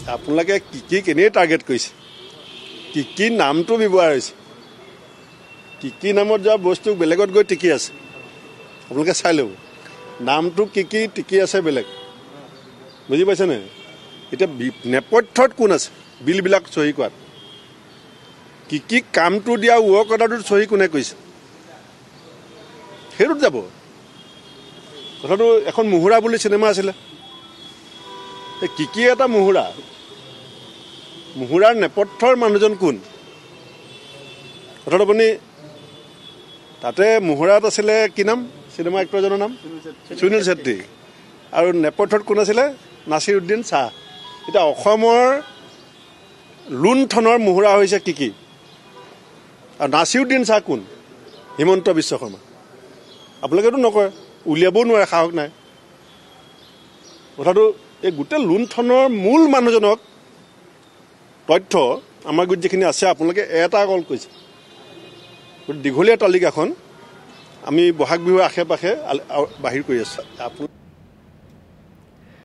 আপোনালোকে কি কেনেই টাৰ্গেট কৰিছে কি নামটো ব্যৱহাৰ হৈছে কি নামত যোৱা বস্তু বেলেগত গৈ টিকি আছে আপোনালোকে চাই ল'ব নামটো কি টিকি আছে বেলেগ বুজি পাইছেনে এতিয়া নেপথ্যত কোন আছে বিলবিলাক চহী কৰাত কি কামটো দিয়া ৱৰ্ক অৰ্ডাৰটোত চহী কোনে কৰিছে সেইটোত যাব কথাটো এখন মুহুৰা বুলি চিনেমা আছিলে কি এটা মুহুৰাৰ নেপথ্যৰ মানুহজন কোন কথাটো আপুনি তাতে মুহুৰাত আছিলে কি নাম চিনেমা এক্টৰজনৰ নাম সুনীল ছেত্ৰী আৰু নেপথ্যত কোন আছিলে নাছিৰুদ্দিন শ্বাহ এতিয়া অসমৰ লুণ্ঠনৰ মুহুৰা হৈছে কি আৰু নাছিৰুদ্দিন শ্বাহ কোন হিমন্ত বিশ্ব শৰ্মা আপোনালোকেতো নকয় উলিয়াবও নোৱাৰে সাহস নাই কথাটো এই গোটেই লুণ্ঠনৰ মূল মানুহজনক তথ্য আমাৰ গোট যিখিনি আছে আপোনালোকে এটা অকল কৈছে দীঘলীয়া তালিকাখন আমি বহাগ বিহুৰ আশে পাশে বাহিৰ কৰি আছোঁ